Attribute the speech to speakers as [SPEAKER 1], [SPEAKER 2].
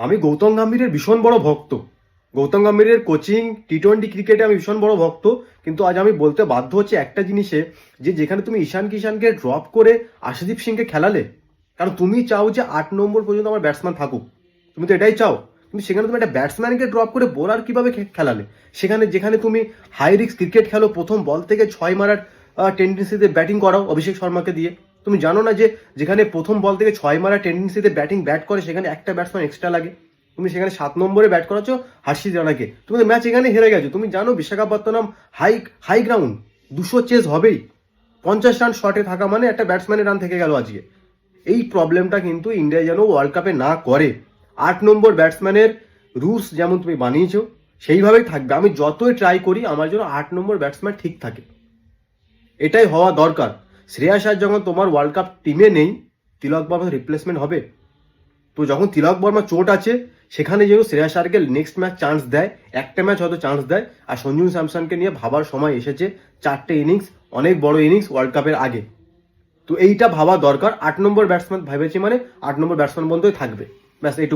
[SPEAKER 1] আমি গৌতম গম্ভীরের ভীষণ বড় ভক্ত। গৌতম গম্ভীরের কোচিং টি-20 ক্রিকেটে আমি ভীষণ বড় ভক্ত। কিন্তু আজ আমি বলতে বাধ্য হচ্ছি একটা জিনিসে, যে যেখানে তুমি ঈশান কিষানকে ড্রপ করে আশাদীপ সিংকে খেলালে, কারণ তুমি চাও যে 8 নম্বর পর্যন্ত আমার ব্যাটসম্যান থাকুক, তুমি তো এটাই চাও। কিন্তু সেখানে তুমি একটা ব্যাটসম্যানকে ড্রপ করে বোলার কিভাবে খেলালে? সেখানে যেখানে তুমি হাই রিস্ক ক্রিকেট খেলো, প্রথম বল থেকে 6 মারার টেন্ডেন্সিতে ব্যাটিং করাও অভিষেক শর্মাকে দিয়ে। তুমি জানো না যে যেখানে প্রথম বল থেকে 6 মারার টেন্ডেন্সিতে ব্যাট করে, সেখানে একটা ব্যাটসম্যান এক্সট্রা লাগে। তুমি সেখানে 7 নম্বরে ব্যাট করাচ্ছ হার্ষিত রানাকে, তুমি তো ম্যাচ এখানে হেরে গেছো। তুমি জানো Visakhapatnam high high ground, 200 chase হবেই। 50 রান শটে থাকা মানে একটা ব্যাটসম্যানের রান থেকে গেল আজকে। এই প্রবলেমটা কিন্তু ইন্ডিয়া যেন ওয়ার্ল্ড কাপে না করে। 8 নম্বর ব্যাটসম্যানের রুলস যেমন তুমি বানিয়েছো সেইভাবেই থাকবে। আমি যতই ট্রাই করি আমার জন্য 8 নম্বর ব্যাটসম্যান ঠিক থাকে, এটাই হওয়া দরকার। শ্রেয়াস আয়ার যখন তোমার ওয়ার্ল্ড কাপ টিমে নেই, তিলক বর্মার রিপ্লেসমেন্ট হবে। তো যখন তিলক বর্মা চোট আছে, সেখানে যেন শ্রেয়াস আয়ারকে নেক্সট ম্যাচ চান্স দেয়, একটা ম্যাচ হয়তো চান্স দেয়। আর সঞ্জু স্যামসনকে নিয়ে ভাবার সময় এসেছে। 4টে ইনিংস, অনেক বড় ইনিংস ওয়ার্ল্ড কাপের আগে। তো এইটা ভাবা দরকার। 8 নম্বর ব্যাটসম্যান ভেবেছি মানে 8 নম্বর ব্যাটসম্যান বন্ধই থাকবে, ব্যাস এইটুকু।